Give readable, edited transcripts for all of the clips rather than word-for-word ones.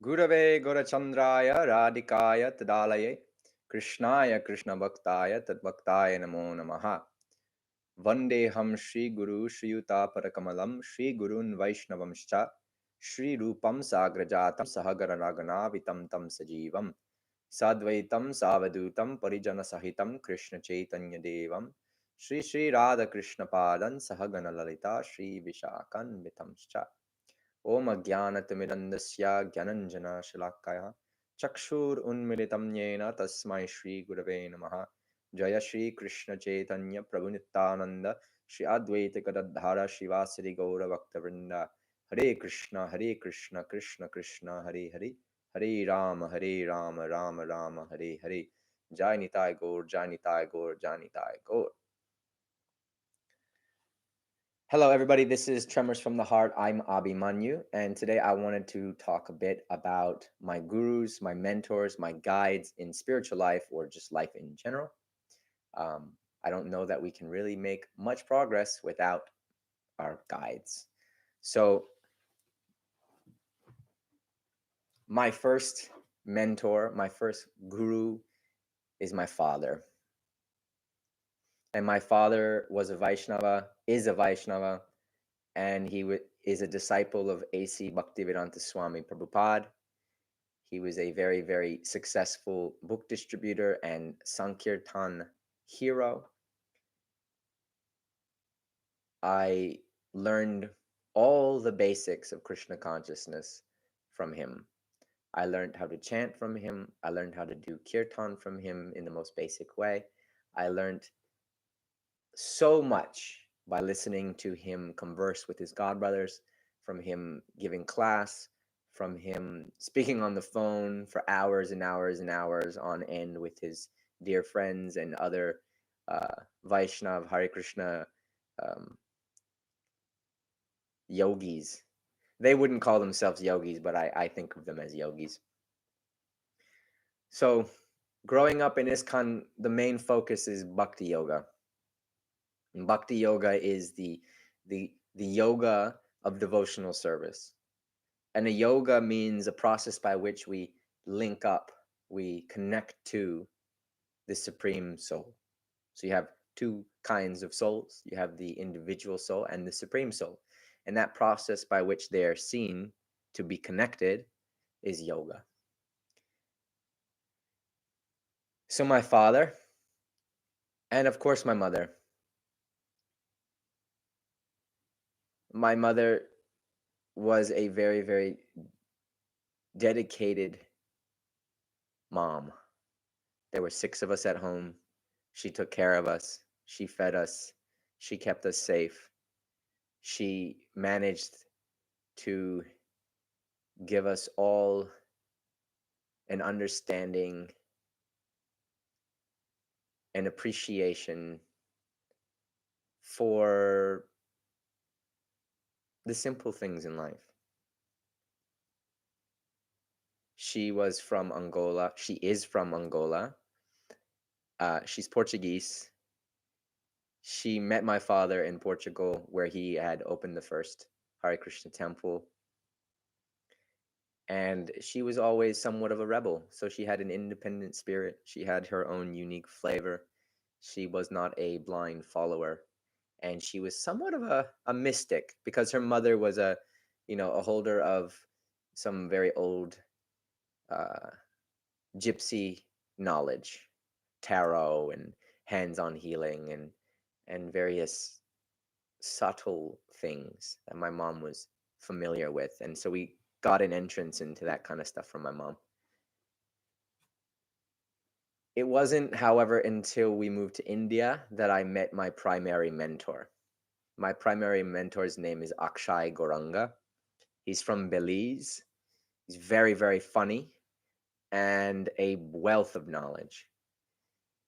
Gurave Gorachandraya Radhikaya Tadalaye Krishnaya Krishna Bhaktaya Tadbhaktaya Namo Namaha Vandeham Shri Guru Shriyuta Parakamalam Shri Gurun Vaishnavamscha Shri Rupam Sagrajatam Sahagara Ragana Vitam Tam Sajivam Sadvaitam Savadutam Parijana Sahitam Krishna Chaitanya Devam Shri Shri Radha Krishna Padan Sahagana Lalita Shri Vishakan Vitamscha Om Ajnanatimirandasya Gyananjana Shalakaya Chakshur Unmilitam Yena Tasmai Shri Gurave Namaha Jaya Shri Krishna Chaitanya Prabhu Nityananda Shri Advaita Gadadhara Shivasari Gaura Bhaktavrinda Hare Krishna Krishna Krishna Hare Hare Hare Rama Rama Rama Hare Hare Jai Nitai Gaur Jai Nitai Gaur Jai Nitai Gaur. Hello, everybody. This is Tremors from the Heart. I'm Abhimanyu, and today I wanted to talk a bit about my gurus, my mentors, my guides in spiritual life or just life in general. I don't know that we can really make much progress without our guides. So, my first mentor, my first guru is my father. And my father was a Vaishnava, is a Vaishnava, and he is a disciple of A.C. Bhaktivedanta Swami Prabhupada. He was a very, very successful book distributor and Sankirtan hero. I learned all the basics of Krishna consciousness from him. I learned how to chant from him. I learned how to do kirtan from him in the most basic way. I learned so much by listening to him converse with his godbrothers, from him giving class, from him speaking on the phone for hours and hours and hours on end with his dear friends and other Vaishnav, Hare Krishna um, yogis. They wouldn't call themselves yogis, but I think of them as yogis. So, growing up in ISKCON, the main focus is Bhakti Yoga. And Bhakti Yoga is the yoga of devotional service. And a yoga means a process by which we link up, we connect to the Supreme Soul. So you have two kinds of souls. You have the individual soul and the Supreme Soul. And that process by which they are seen to be connected is yoga. So my father, and of course my mother. My mother was a very, very dedicated mom. There were 6 of us at home. She took care of us. She fed us. She kept us safe. She managed to give us all an understanding and appreciation for the simple things in life. She was from Angola. She is from Angola. She's Portuguese. She met my father in Portugal, where he had opened the first Hare Krishna temple. And she was always somewhat of a rebel. So she had an independent spirit. She had her own unique flavor. She was not a blind follower. And she was somewhat of a mystic, because her mother was a holder of some very old gypsy knowledge, tarot and hands-on healing and various subtle things that my mom was familiar with. And so we got an entrance into that kind of stuff from my mom. It wasn't, however, until we moved to India that I met my primary mentor. My primary mentor's name is Akshay Goranga. He's from Belize. He's very, very funny and a wealth of knowledge.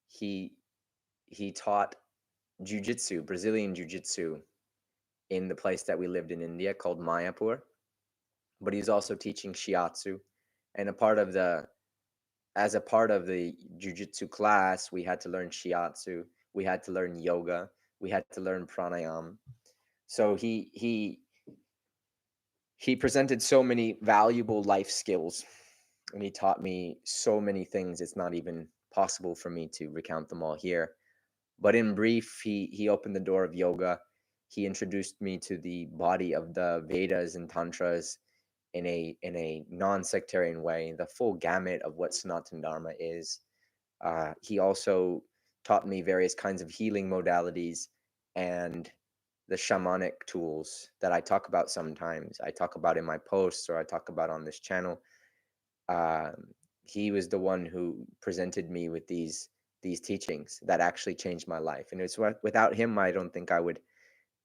He taught jiu-jitsu, Brazilian jiu-jitsu, in the place that we lived in India called Mayapur. But he's also teaching shiatsu. And as a part of the jiu-jitsu class, we had to learn shiatsu, we had to learn yoga, we had to learn pranayama. So he he presented so many valuable life skills, and he taught me so many things. It's not even possible for me to recount them all here. But in brief, he opened the door of yoga. He introduced me to the body of the Vedas and Tantras in a non-sectarian way, the full gamut of what Sanatana Dharma is. He also taught me various kinds of healing modalities and the shamanic tools that I talk about sometimes. I talk about in my posts, or I talk about on this channel. He was the one who presented me with these teachings that actually changed my life. And it's without him, I don't think I would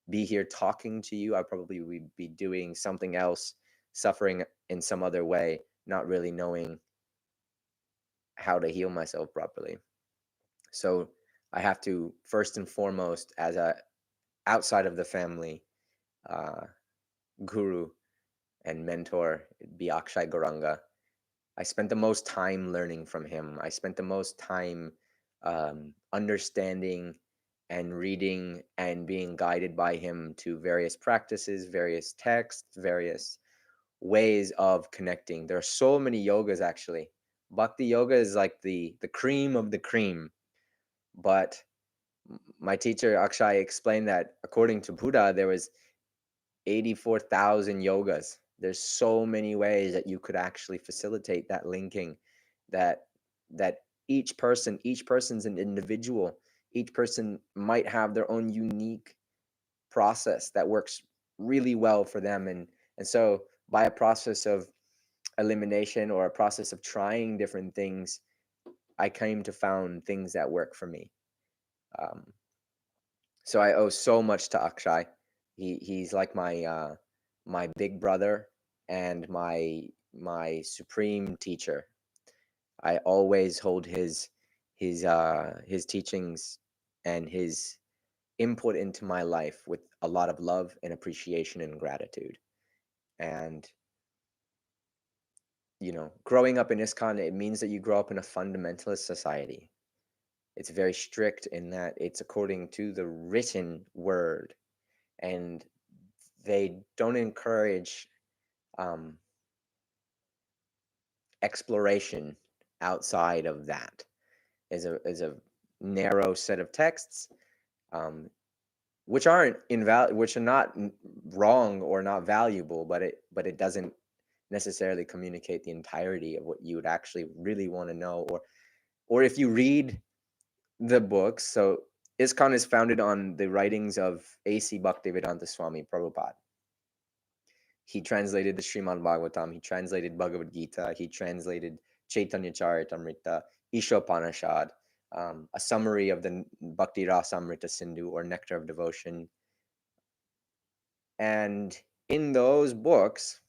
be here talking to you. I probably would be doing something else, suffering in some other way, not really knowing how to heal myself properly. So I have to, first and foremost, as a outside of the family uh, guru and mentor, be Akshay Goranga. I spent the most time learning from him. I spent the most time understanding and reading and being guided by him to various practices, various texts, various ways of connecting. There are so many yogas actually. Bhakti yoga is like the cream of the cream. But my teacher Akshay explained that according to Buddha, there was 84,000 yogas. There's so many ways that you could actually facilitate that linking, that that each person's an individual. Each person might have their own unique process that works really well for them. And so by a process of elimination or a process of trying different things, I came to found things that work for me. Um, so I owe so much to Akshay. He's like my big brother and my supreme teacher. I always hold his teachings and his input into my life with a lot of love and appreciation and gratitude. And growing up in ISKCON, it means that you grow up in a fundamentalist society. It's very strict in that it's according to the written word, and they don't encourage um, exploration outside of that. Is a narrow set of texts, um, which aren't which are not wrong or not valuable, but it doesn't necessarily communicate the entirety of what you would actually really want to know, or if you read the books. So ISKCON is founded on the writings of A.C. Bhaktivedanta Swami Prabhupada. He translated the Srimad Bhagavatam, he translated Bhagavad Gita, he translated Chaitanya Charitamrita, Ishopanishad, a summary of the Bhakti Rasamrita Sindhu, or Nectar of Devotion. And in those books,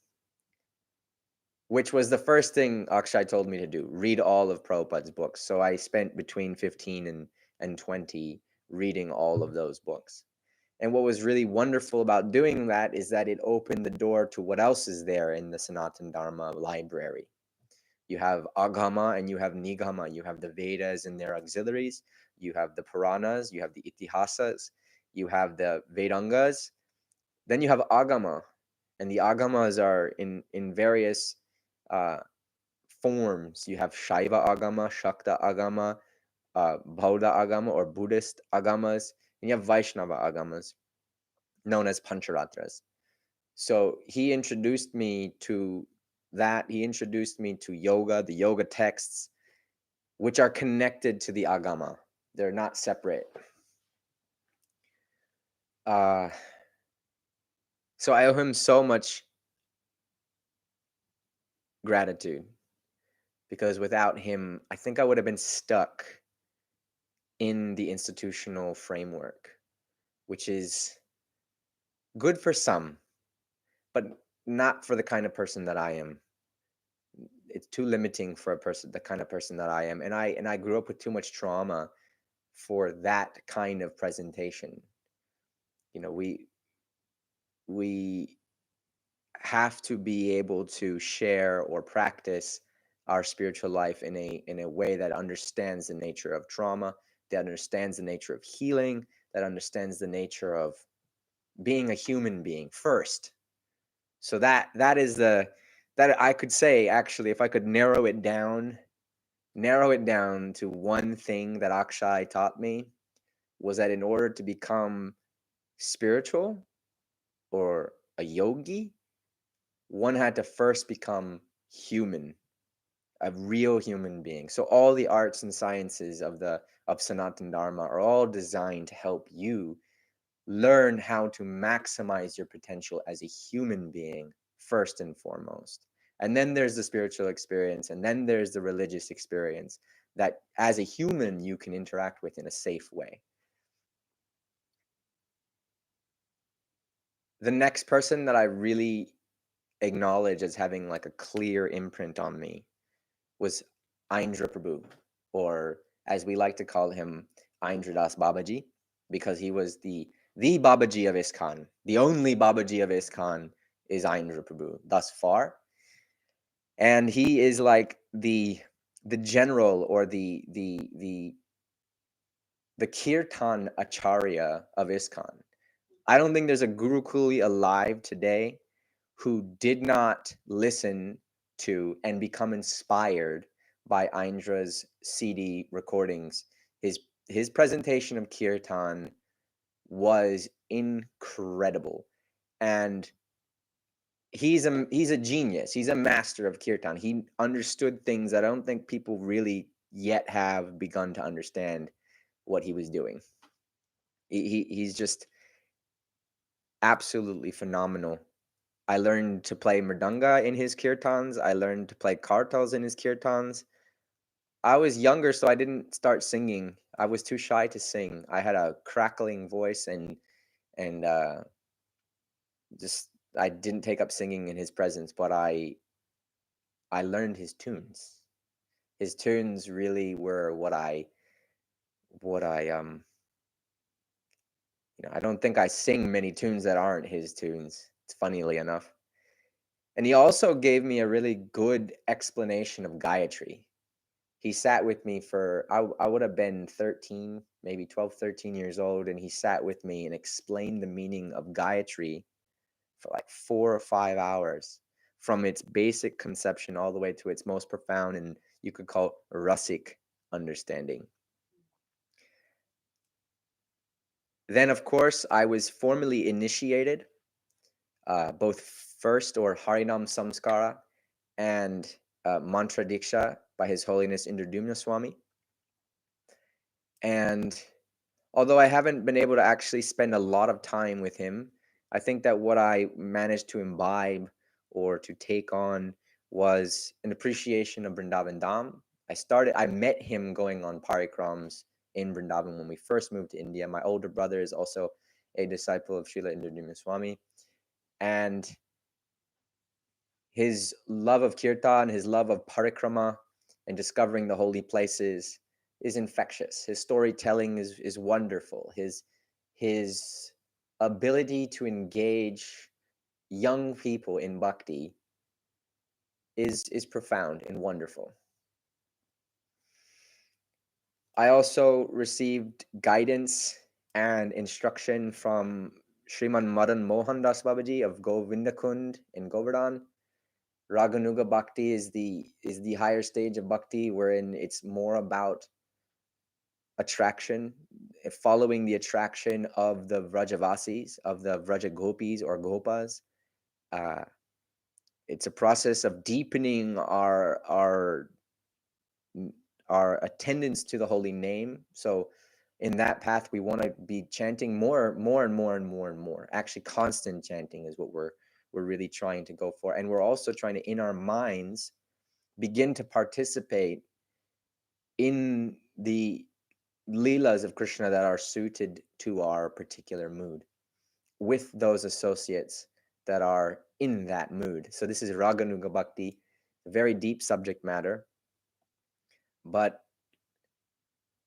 which was the first thing Akshay told me to do, read all of Prabhupada's books. So I spent between 15 and 20 reading all of those books. And what was really wonderful about doing that is that it opened the door to what else is there in the Sanatana Dharma library. You have Agama and you have Nigama. You have the Vedas and their auxiliaries. You have the Puranas. You have the Itihasas. You have the Vedangas. Then you have Agama. And the Agamas are in various forms. You have Shaiva Agama, Shakta Agama, Bauddha Agama or Buddhist Agamas. And you have Vaishnava Agamas, known as Pancharatras. So he introduced me to that. He introduced me to yoga, the yoga texts, which are connected to the Agama. They're not separate. So I owe him so much gratitude, because without him, I think I would have been stuck in the institutional framework, which is good for some, but not for the kind of person that I am. It's too limiting for the kind of person that I am. And I grew up with too much trauma for that kind of presentation. We have to be able to share or practice our spiritual life in a way that understands the nature of trauma, that understands the nature of healing, that understands the nature of being a human being first, So that is the that I could say, actually, if I could narrow it down to one thing that Akshay taught me, was that in order to become spiritual or a yogi, one had to first become human, a real human being. So all the arts and sciences of Sanatan Dharma are all designed to help you learn how to maximize your potential as a human being first and foremost. And then there's the spiritual experience, and then there's the religious experience that as a human you can interact with in a safe way. The next person that I really acknowledge as having like a clear imprint on me was Indra Prabhu, or as we like to call him, Andradas Babaji, because he was the Babaji of ISKCON. The only Babaji of ISKCON is Indra Prabhu thus far, and he is like the general, or the kirtan acharya of ISKCON. I don't think there's a Guru Kuli alive today who did not listen to and become inspired by Indra's CD recordings. His presentation of kirtan was incredible, and he's a genius. He's a master of kirtan. He understood things that I don't think people really yet have begun to understand what he was doing. He's just absolutely phenomenal. I learned to play mridanga in his kirtans. I learned to play kartals in his kirtans. I was younger, so I didn't start singing. I was too shy to sing. I had a crackling voice, and just I didn't take up singing in his presence. But I learned his tunes. His tunes really were what I I don't think I sing many tunes that aren't his tunes. It's funnily enough. And he also gave me a really good explanation of Gayatri. He sat with me for, I would have been 13, maybe 12, 13 years old, and he sat with me and explained the meaning of Gayatri for like 4 or 5 hours, from its basic conception all the way to its most profound and you could call rasic understanding. Then, of course, I was formally initiated, both first, or Harinam Samskara, and Mantra Diksha by His Holiness Indradumna Swami. And although I haven't been able to actually spend a lot of time with him, I think that what I managed to imbibe or to take on was an appreciation of Vrindavan Dham. I met him going on parikrams in Vrindavan when we first moved to India. My older brother is also a disciple of Srila Indradumna Swami. And his love of kirtan, his love of parikrama and discovering the holy places is infectious. His storytelling is wonderful. His ability to engage young people in bhakti is profound and wonderful. I also received guidance and instruction from Sriman Madan Mohan Das Babaji of Govindakund in Govardhana. Raganuga Bhakti is the higher stage of Bhakti, wherein it's more about attraction, following the attraction of the Vrajavasis, of the Vraja Gopis or Gopas. It's a process of deepening our attendance to the holy name. So in that path, we want to be chanting more and more and more and more. Actually, constant chanting is what we're really trying to go for. And we're also trying to, in our minds, begin to participate in the leelas of Krishna that are suited to our particular mood, with those associates that are in that mood. So this is Raganuga Bhakti, a very deep subject matter. But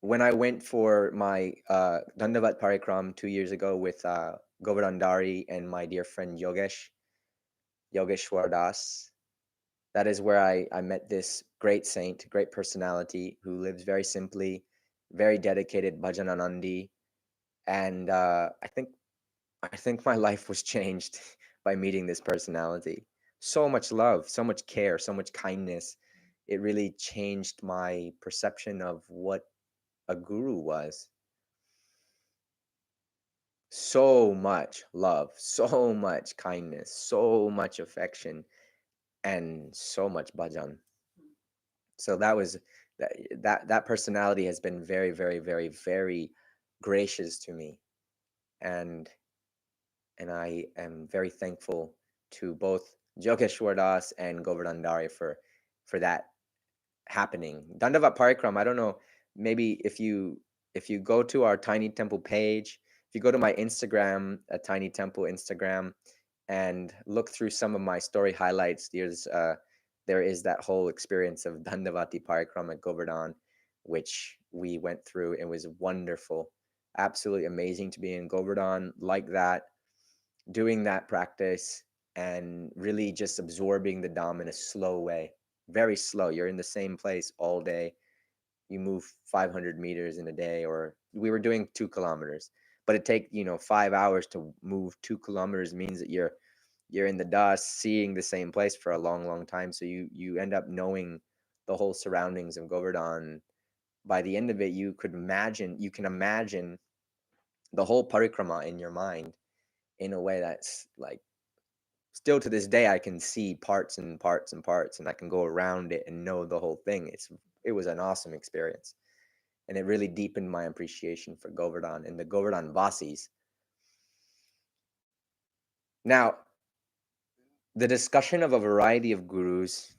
when I went for my Dandavat Parikram 2 years ago with Govardhan and my dear friend Yogeshwar Das, that is where I met this great saint, great personality who lives very simply, very dedicated bhajananandi. And I think my life was changed by meeting this personality. So much love, so much care, so much kindness. It really changed my perception of what a guru was. So much love, so much kindness, so much affection, and so much bhajan. So that was that personality has been very, very, very, very gracious to me, and I am very thankful to both Jogeshwar Das and Govardhana for that happening. Dandavat Parikram, I don't know, maybe if you go to our Tiny Temple page, if you go to my Instagram, a Tiny Temple Instagram, and look through some of my story highlights, there is that whole experience of Dandavati Parikram at Govardhan, which we went through. It was wonderful, absolutely amazing to be in Govardhan like that, doing that practice and really just absorbing the Dham in a slow way, very slow. You're in the same place all day. You move 500 meters in a day, or we were doing 2 kilometers, but it take 5 hours to move 2 kilometers means that you're in the dust, seeing the same place for a long, long time. So you end up knowing the whole surroundings of Govardhan. By the end of it, you can imagine the whole parikrama in your mind in a way that's like, still to this day I can see parts and parts and parts, and I can go around it and know the whole thing. It was an awesome experience, and it really deepened my appreciation for Govardhan and the Govardhan Vasis. Now, the discussion of a variety of gurus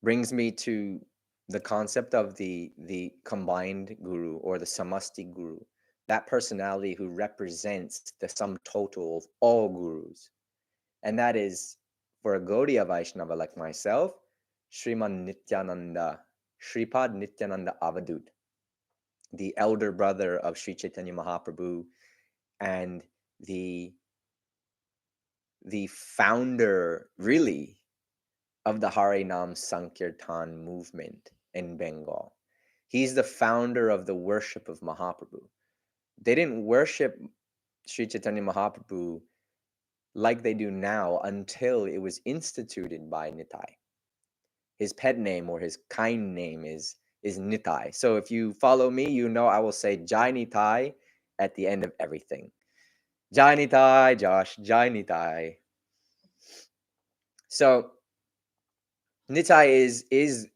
brings me to the concept of the combined guru, or the samasti guru, that personality who represents the sum total of all gurus. And that is, for a Gaudiya Vaishnava like myself, Sriman Nityananda, Sripad Nityananda Avadut, the elder brother of Sri Chaitanya Mahaprabhu, and the founder, really, of the Harinam Sankirtan movement in Bengal. He's the founder of the worship of Mahaprabhu. They didn't worship Sri Chaitanya Mahaprabhu like they do now until it was instituted by Nitai. His pet name, or his kind name, is Nitai. So if you follow me, you know I will say Jai Nitai at the end of everything. Jai Nitai, Josh, Jai Nitai. So Nitai is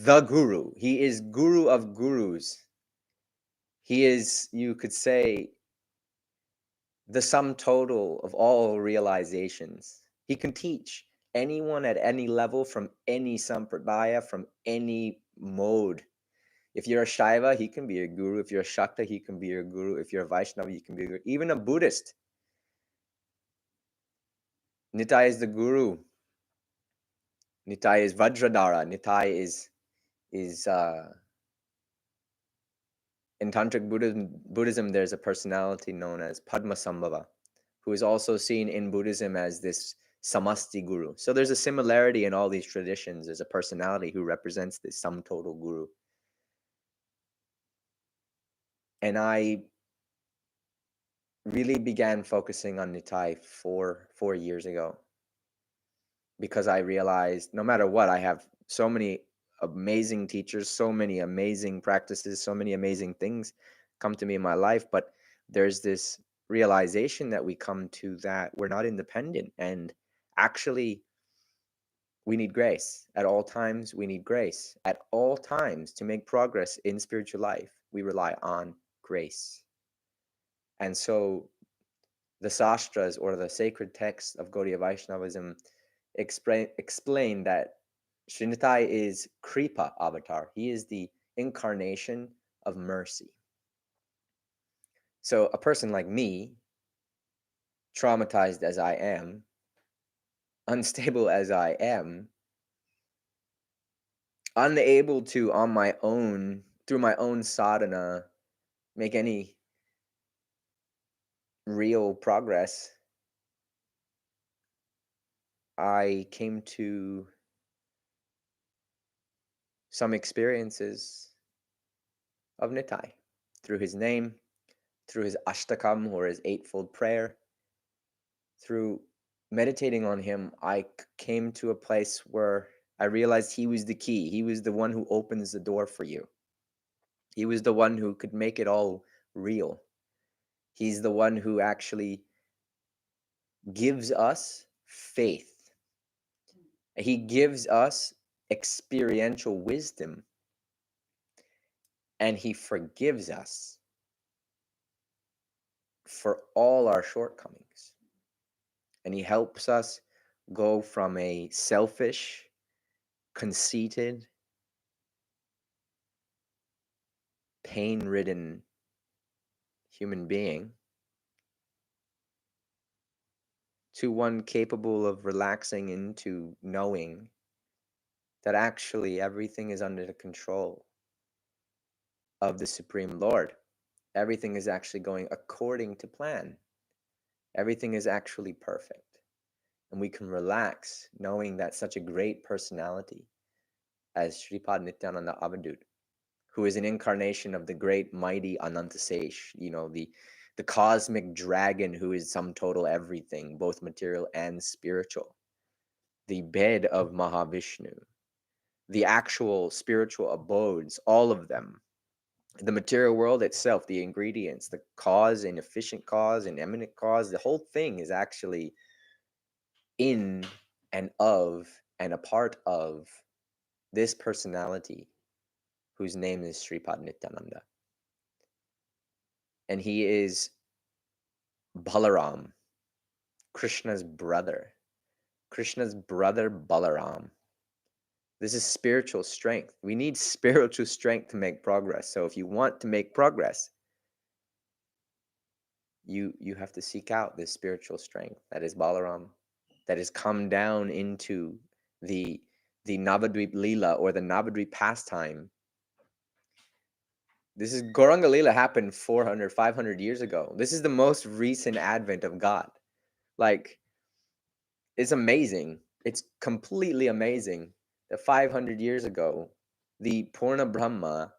the guru. He is guru of gurus. He is, you could say, the sum total of all realizations. He can teach anyone at any level, from any sampradaya, from any mode. If you're a Shaiva, he can be a guru. If you're a Shakta, he can be your guru. If you're a Vaishnava, he can be a guru. Even a Buddhist, Nitai is the guru. Nitai is Vajradhara. Nitai is in Tantric Buddhism, there's a personality known as Padmasambhava, who is also seen in Buddhism as this samasti guru. So there's a similarity in all these traditions. There's a personality who represents this sum total guru. And I really began focusing on Nitai four years ago, because I realized no matter what, I have so many amazing teachers, so many amazing practices, so many amazing things come to me in my life, but there's this realization that we come to, that we're not independent, and actually we need grace at all times. We need grace at all times to make progress in spiritual life. We rely on grace. And so the sastras, or the sacred texts of Gaudiya Vaishnavism, explain that Srinitai is Kripa avatar. He is the incarnation of mercy. So a person like me, traumatized as I am, unstable as I am, unable to, on my own, through my own sadhana, make any real progress, I came to some experiences of Nitai through his name, through his ashtakam, or his eightfold prayer, through meditating on him, I came to a place where I realized he was the key. He was the one who opens the door for you. He was the one who could make it all real. He's the one who actually gives us faith. He gives us experiential wisdom, and he forgives us for all our shortcomings. And he helps us go from a selfish, conceited, pain-ridden human being to one capable of relaxing into knowing that actually everything is under the control of the Supreme Lord. Everything is actually going according to plan. Everything is actually perfect. And we can relax knowing that such a great personality as Sripad Nityananda Avadut, who is an incarnation of the great mighty Anantasesh, the cosmic dragon who is sum total everything, both material and spiritual, the bed of Mahavishnu, the actual spiritual abodes, all of them, the material world itself, the ingredients, the cause and efficient cause and eminent cause, the whole thing is actually in and of and a part of this personality whose name is Sripad Nityananda. And he is Balaram, Krishna's brother. Krishna's brother Balaram. This is spiritual strength. We need spiritual strength to make progress. So if you want to make progress, you have to seek out this spiritual strength that is Balaram, that has come down into the Navadvip Leela, or the Navadvip pastime. This is Gauranga Leela happened 400, 500 years ago. This is the most recent advent of God. Like, it's amazing. It's completely amazing that 500 years ago, the Purna Brahma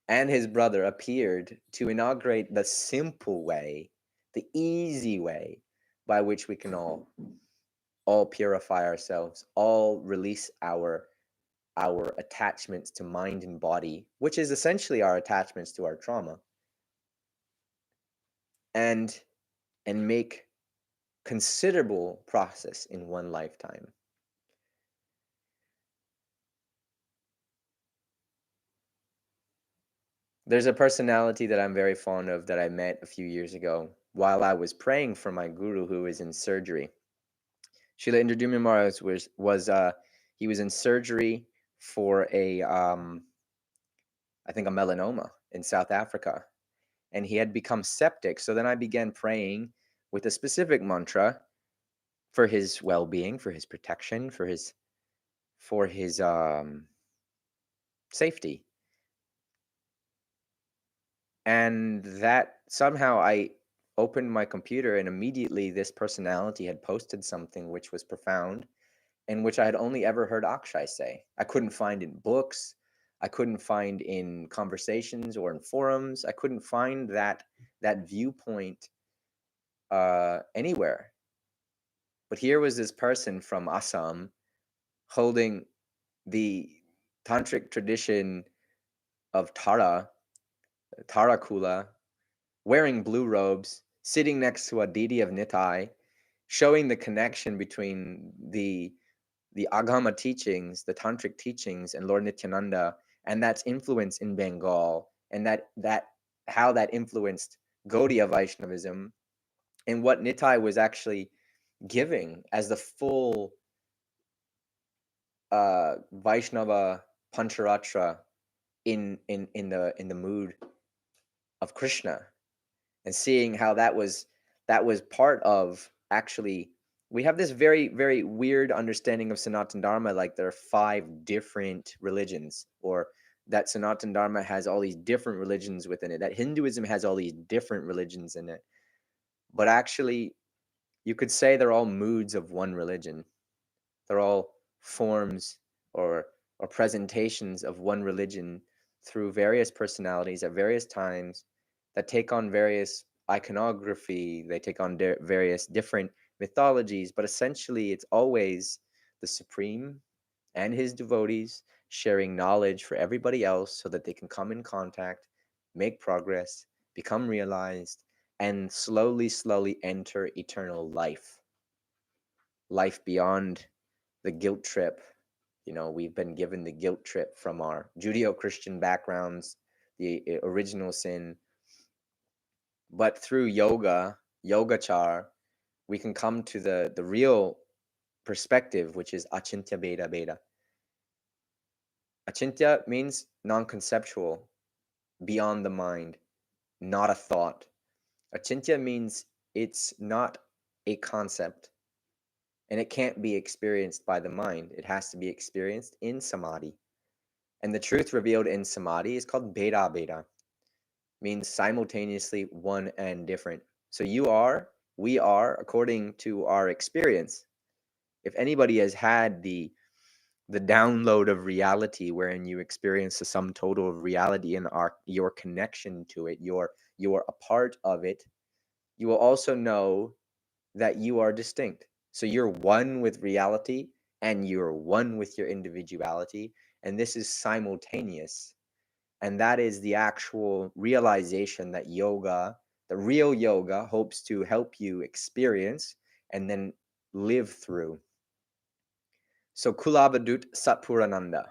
and his brother appeared to inaugurate the simple way, the easy way by which we can all purify ourselves, all release our attachments to mind and body, which is essentially our attachments to our trauma, and make considerable process in one lifetime. There's a personality that I'm very fond of that I met a few years ago while I was praying for my guru who was in surgery. Srila Indradyumna Maharaj he was in surgery for I think a melanoma in South Africa, and he had become septic. So then I began praying with a specific mantra for his well-being, for his protection, for his safety. And that somehow I opened my computer, and immediately this personality had posted something which was profound and which I had only ever heard Akshay say. I couldn't find in books. I couldn't find in conversations or in forums. I couldn't find that viewpoint anywhere. But here was this person from Assam holding the tantric tradition of Tara Kula, wearing blue robes, sitting next to a deity of Nitai, showing the connection between the Agama teachings, the tantric teachings, and Lord Nityananda, and that's influence in Bengal, and that how that influenced Gaudiya Vaishnavism, and what Nitai was actually giving as the full Vaishnava Pancharatra in the mood of Krishna, and seeing how that was part of, actually, we have this very, very weird understanding of Sanatana Dharma, like there are 5 different religions, or that Sanatana Dharma has all these different religions within it, that Hinduism has all these different religions in it. But actually, you could say they're all moods of one religion. They're all forms or presentations of one religion through various personalities at various times that take on various iconography. They take on various different mythologies, but essentially it's always the Supreme and his devotees sharing knowledge for everybody else so that they can come in contact, make progress, become realized, and slowly, slowly enter eternal life. Life beyond the guilt trip. We've been given the guilt trip from our Judeo-Christian backgrounds, the original sin. But through yogachar, we can come to the real perspective, which is achintya beda beda. Achintya means non-conceptual, beyond the mind, not a thought. Achintya means it's not a concept, and it can't be experienced by the mind. It has to be experienced in samadhi. And the truth revealed in samadhi is called beda beda, means simultaneously one and different. So we are, according to our experience. If anybody has had the download of reality wherein you experience the sum total of reality and your connection to it, you're a part of it, you will also know that you are distinct. So you're one with reality and you're one with your individuality, and this is simultaneous. And that is the actual realization that the real yoga, hopes to help you experience and then live through. So Kulabhadut Satpurananda,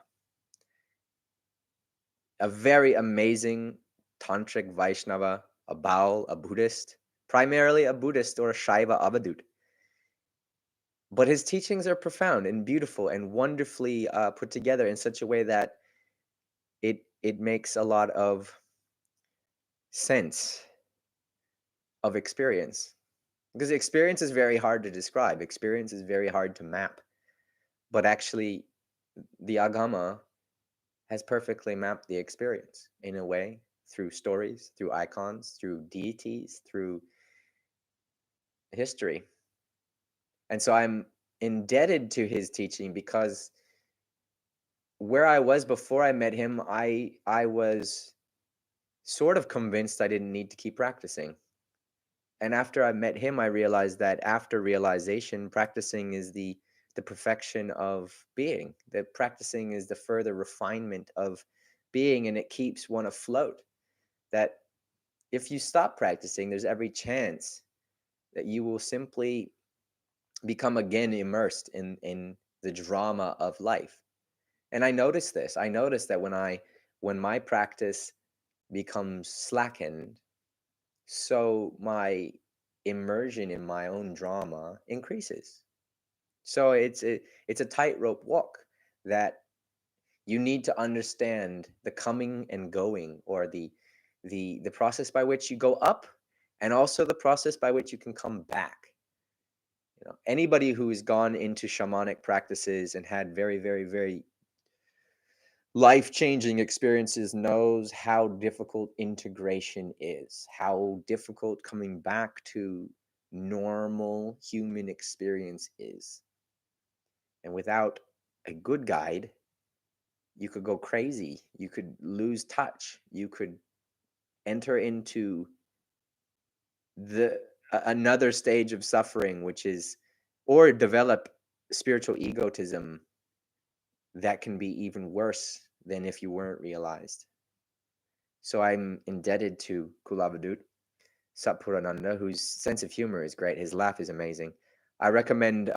a very amazing tantric Vaishnava, a Baal, a Buddhist, primarily a Buddhist or a Shaiva Avadut. But his teachings are profound and beautiful and wonderfully put together in such a way that it makes a lot of sense of experience. Because experience is very hard to describe. Experience is very hard to map. But actually, the Agama has perfectly mapped the experience in a way, through stories, through icons, through deities, through history. And so I'm indebted to his teaching because where I was before I met him, I was sort of convinced I didn't need to keep practicing. And after I met him, I realized that after realization, practicing is the perfection of being. That practicing is the further refinement of being, and it keeps one afloat. That if you stop practicing, there's every chance that you will simply become again immersed in the drama of life. And I noticed this. I noticed that when my practice becomes slackened, so my immersion in my own drama increases. So it's a tightrope walk that you need to understand the coming and going, or the process by which you go up, and also the process by which you can come back. Anybody who's gone into shamanic practices and had very, very, very life-changing experiences knows how difficult integration is, how difficult coming back to normal human experience is. And without a good guide, you could go crazy, you could lose touch, you could enter into another stage of suffering, which is, or develop spiritual egotism that can be even worse than if you weren't realized. So I'm indebted to Kulabhadut Satpurananda, whose sense of humor is great. His laugh is amazing. I recommend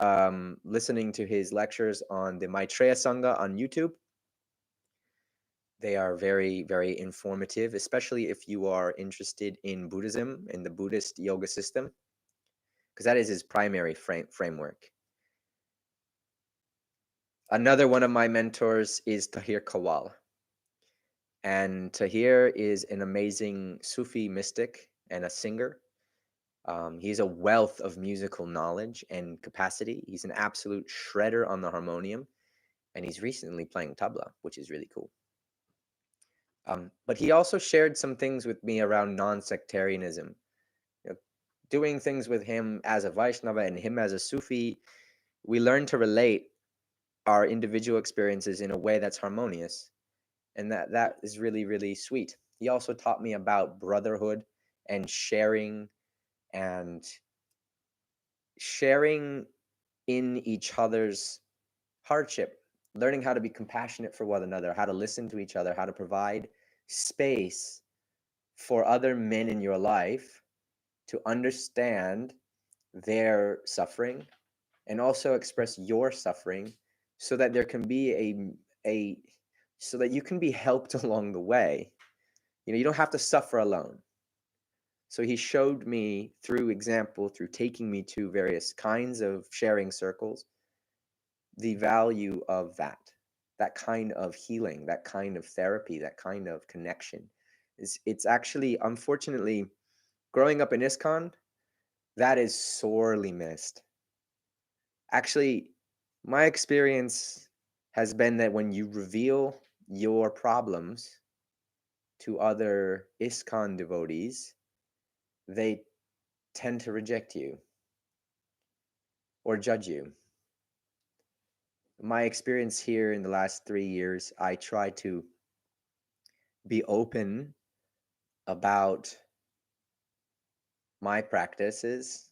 listening to his lectures on the Maitreya Sangha on YouTube. They are very, very informative, especially if you are interested in Buddhism and the Buddhist yoga system, because that is his primary framework. Another one of my mentors is Tahir Kawal. And Tahir is an amazing Sufi mystic and a singer. He's a wealth of musical knowledge and capacity. He's an absolute shredder on the harmonium, and he's recently playing tabla, which is really cool. But he also shared some things with me around non-sectarianism. Doing things with him as a Vaishnava and him as a Sufi, we learn to relate our individual experiences in a way that's harmonious, and that is really, really sweet. He also taught me about brotherhood and sharing and sharing in each other's hardship, learning how to be compassionate for one another, how to listen to each other, how to provide space for other men in your life to understand their suffering and also express your suffering, so that there can be a so that you can be helped along the way. You don't have to suffer alone. So he showed me through example, through taking me to various kinds of sharing circles, the value of that kind of healing, that kind of therapy, that kind of connection. It's actually, unfortunately, growing up in ISKCON, that is sorely missed. Actually, my experience has been that when you reveal your problems to other ISKCON devotees, they tend to reject you or judge you. My experience here in the last 3 years, I try to be open about my practices,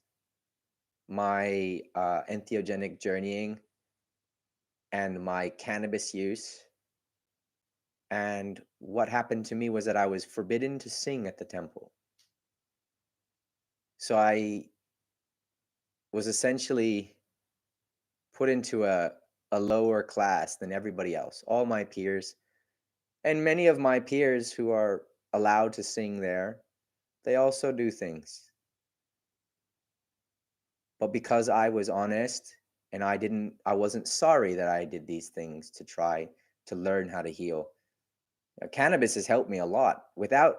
my entheogenic journeying, and my cannabis use. And what happened to me was that I was forbidden to sing at the temple. So I was essentially put into a lower class than everybody else, all my peers. And many of my peers who are allowed to sing there, they also do things. But because I was honest and I wasn't sorry that I did these things to try to learn how to heal. Cannabis has helped me a lot. Without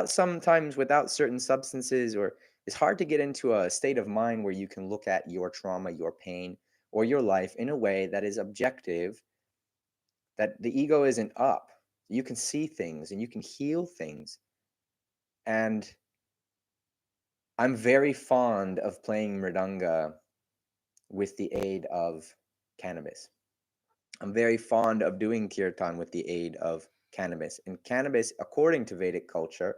sometimes without certain substances, or it's hard to get into a state of mind where you can look at your trauma, your pain, or your life in a way that is objective, that the ego isn't up. You can see things and you can heal things. And I'm very fond of playing mridanga with the aid of cannabis. I'm very fond of doing kirtan with the aid of cannabis. And cannabis, according to Vedic culture,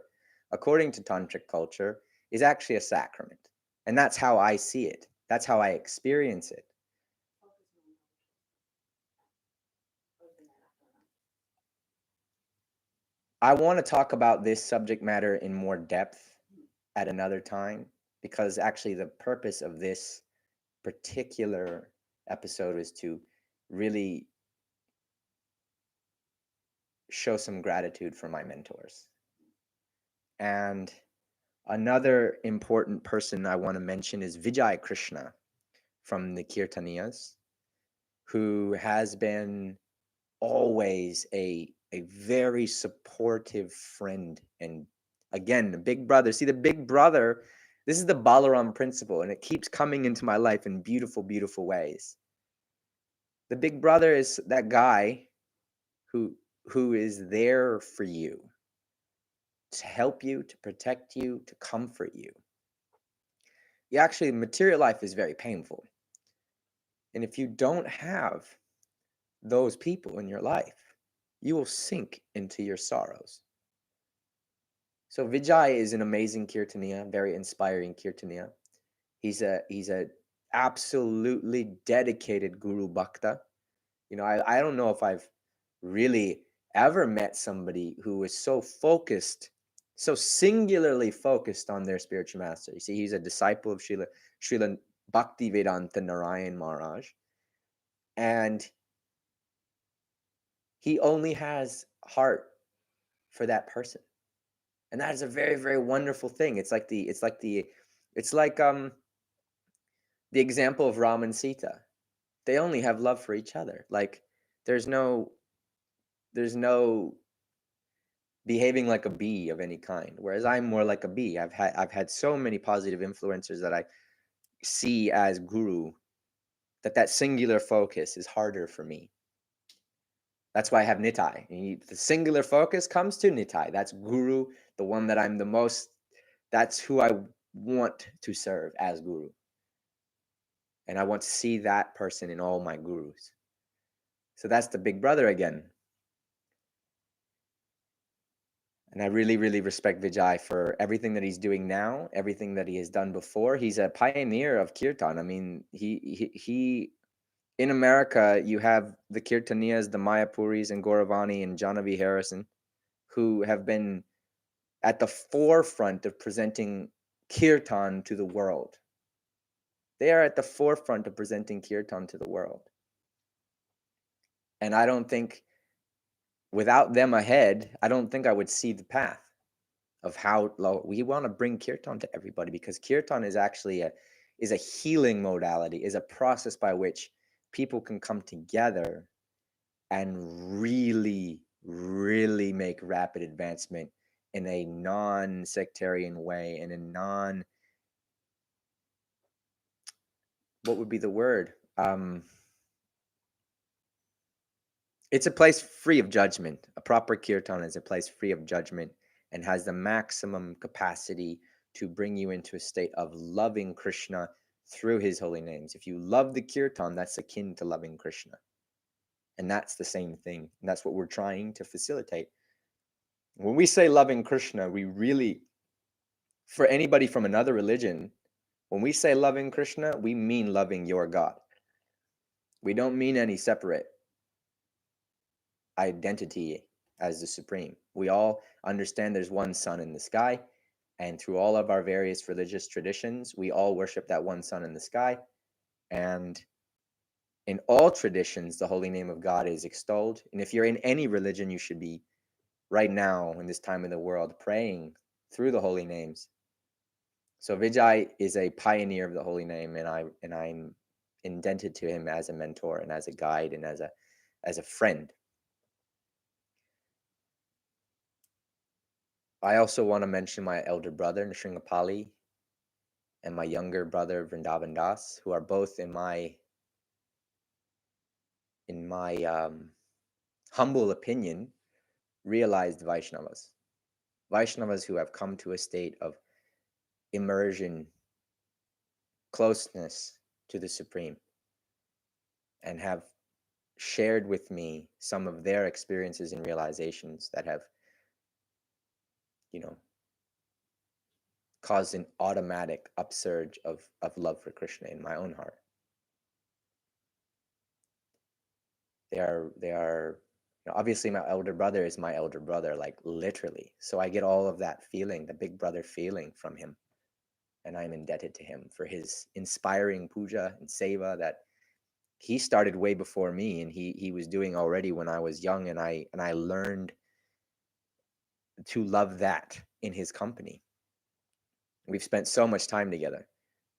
according to Tantric culture, is actually a sacrament. And that's how I see it. That's how I experience it. I want to talk about this subject matter in more depth at another time, because actually the purpose of this particular episode is to really show some gratitude for my mentors. And another important person I want to mention is Vijay Krishna from the Kirtaniyas, who has been always a very supportive friend. And again, the big brother. See, the big brother, this is the Balaram principle, and it keeps coming into my life in beautiful, beautiful ways. The big brother is that guy who is there for you, to help you, to protect you, to comfort you. Actually, material life is very painful. And if you don't have those people in your life, you will sink into your sorrows. So Vijay is an amazing Kirtaniya, very inspiring Kirtaniya. He's a absolutely dedicated Guru Bhakta. I don't know if I've really ever met somebody who is so focused, so singularly focused on their spiritual master. You see, he's a disciple of Srila Bhakti Vedanta Narayan Maharaj. And he only has heart for that person. And that is a very, very wonderful thing. It's like the example of Ram and Sita. They only have love for each other. Like there's no behaving like a bee of any kind. Whereas I'm more like a bee. I've had so many positive influencers that I see as guru, that singular focus is harder for me. That's why I have Nitai. The singular focus comes to Nitai. That's guru, the one that I'm the most, that's who I want to serve as guru. And I want to see that person in all my gurus. So that's the big brother again. And I really, really respect Vijay for everything that he's doing now, everything that he has done before. He's a pioneer of kirtan. I mean, he in America, you have the Kirtaniyas, the Mayapuris, and Gauravani and Janavi Harrison, who have been at the forefront of presenting kirtan to the world. They are at the forefront of presenting kirtan to the world. And I don't think, without them ahead, I don't think I would see the path of how we want to bring kirtan to everybody, because kirtan is actually a healing modality, is a process by which people can come together and really, really make rapid advancement in a non-sectarian way, in a what would be the word? It's a place free of judgment. A proper kirtan is a place free of judgment and has the maximum capacity to bring you into a state of loving Krishna through his holy names. If you love the kirtan, that's akin to loving Krishna. And that's the same thing. And that's what we're trying to facilitate. When we say loving Krishna, we really, for anybody from another religion, when we say loving Krishna, we mean loving your God. We don't mean any separate identity as the supreme. We all understand there's one sun in the sky, and through all of our various religious traditions, we all worship that one sun in the sky. And in all traditions, the holy name of God is extolled. And if you're in any religion, you should be right now in this time in the world praying through the holy names. So Vijay is a pioneer of the holy name, and I'm indebted to him as a mentor and as a guide and as a friend. I also want to mention my elder brother Nrsimhapali and my younger brother Vrindavan Das, who are both in my humble opinion realized Vaishnavas who have come to a state of immersion, closeness to the Supreme, and have shared with me some of their experiences and realizations that have, caused an automatic upsurge of love for Krishna in my own heart. They are obviously my elder brother is my elder brother, like literally. So I get all of that feeling, the big brother feeling from him. And I'm indebted to him for his inspiring puja and seva that he started way before me, and he was doing already when I was young, and I learned to love that in his company. We've spent so much time together.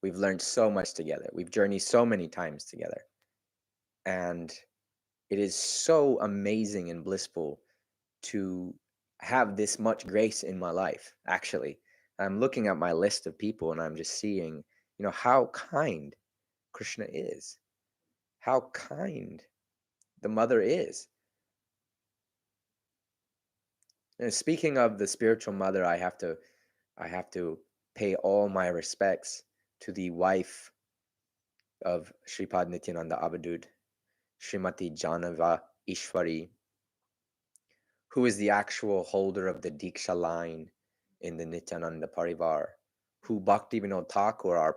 We've learned so much together. We've journeyed so many times together. And it is so amazing and blissful to have this much grace in my life. Actually, I'm looking at my list of people and I'm just seeing, how kind Krishna is, how kind the mother is. And speaking of the spiritual mother, I have to pay all my respects to the wife of Shripad Nityananda Abadud, Srimati Janava Ishwari, who is the actual holder of the Diksha line in the Nityananda Parivar, who Bhakti Vinod Thakur, our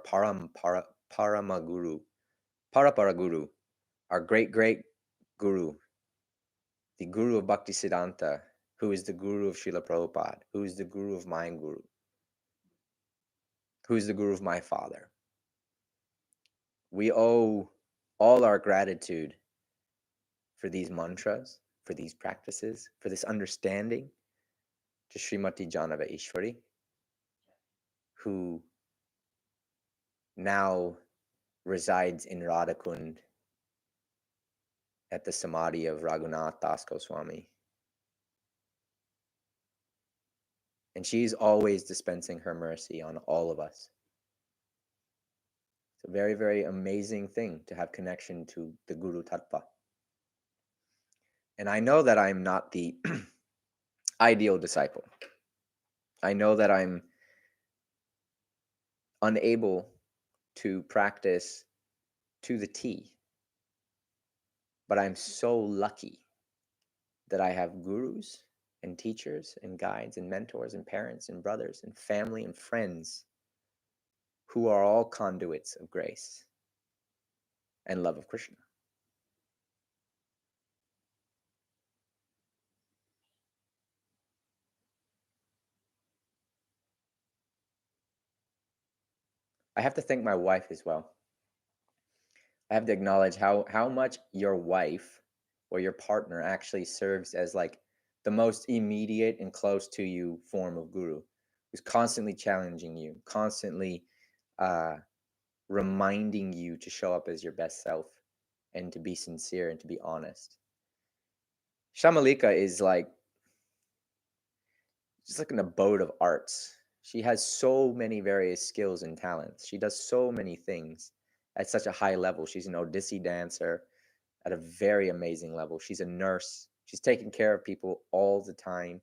Paramaguru, Paraparaguru, our great guru, the guru of Bhakti Siddhanta, who is the guru of Srila Prabhupada, who is the guru of my guru, who is the guru of my father. We owe all our gratitude for these mantras, for these practices, for this understanding to Srimati Janava Ishwari, who now resides in Radhakund at the Samadhi of Raghunath Das Goswami. And she's always dispensing her mercy on all of us. It's a very, very amazing thing to have connection to the Guru Tattva. And I know that I'm not the ideal disciple. I know that I'm unable to practice to the T. But I'm so lucky that I have gurus and teachers and guides and mentors and parents and brothers and family and friends who are all conduits of grace and love of Krishna. I have to thank my wife as well. I have to acknowledge how much your wife or your partner actually serves as like the most immediate and close to you form of guru, who's constantly challenging you, constantly reminding you to show up as your best self and to be sincere and to be honest. Shamalika is like just like an abode of arts. She has so many various skills and talents. She does so many things at such a high level. She's an Odissi dancer at a very amazing level. She's a nurse. She's taking care of people all the time.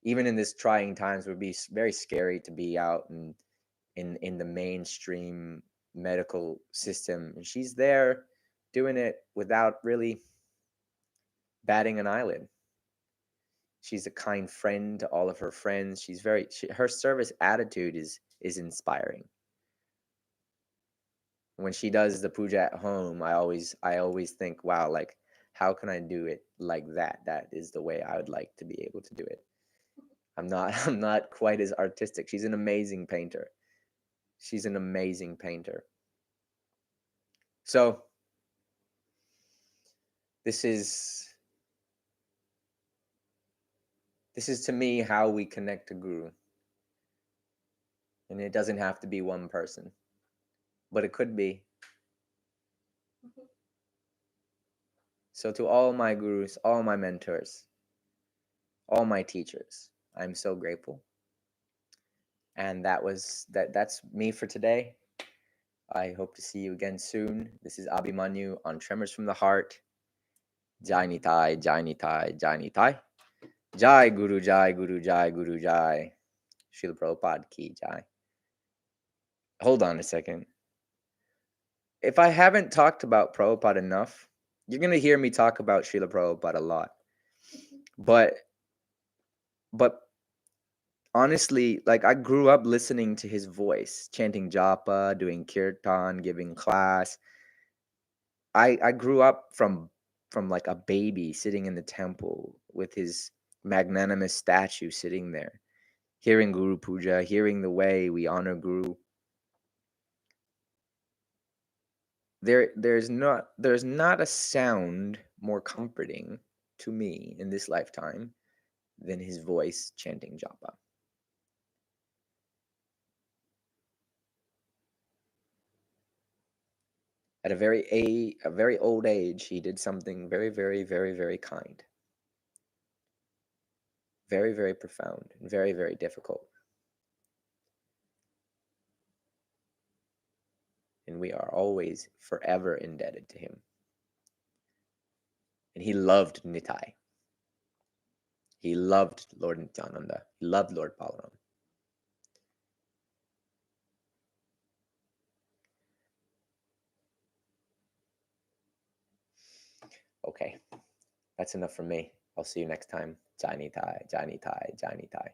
Even in this trying times, it would be very scary to be out and in the mainstream medical system. And she's there doing it without really batting an eyelid. She's a kind friend to all of her friends. Her service attitude is inspiring. When she does the puja at home, I always think, wow, like how can I do it like that? That is the way I would like to be able to do it. I'm not quite as artistic. She's an amazing painter. She's an amazing painter. So this is to me how we connect to Guru. And it doesn't have to be one person, but it could be. So to all my gurus, all my mentors, all my teachers, I'm so grateful. And that's me for today. I hope to see you again soon. This is Abhimanyu on Tremors from the Heart. Jai Nitai, Jai Nitai, Jai Nitai. Jai Guru, Jai Guru, Jai Guru, Jai. Srila Prabhupada ki Jai. Hold on a second. If I haven't talked about Prabhupada enough, you're going to hear me talk about Srila Prabhupada a lot. But honestly, like I grew up listening to his voice, chanting japa, doing kirtan, giving class. I grew up from like a baby sitting in the temple with his magnanimous statue sitting there, hearing Guru Puja, hearing the way we honor Guru. There's not a sound more comforting to me in this lifetime than his voice chanting japa. At a very old age, he did something very, very, very, very kind, very, very profound, and very, very difficult. And we are always forever indebted to him. And he loved Nitai. He loved Lord Nityananda. He loved Lord Balaram. Okay, that's enough from me. I'll see you next time. Jai Nitai, Jai Nitai, Jai Nitai.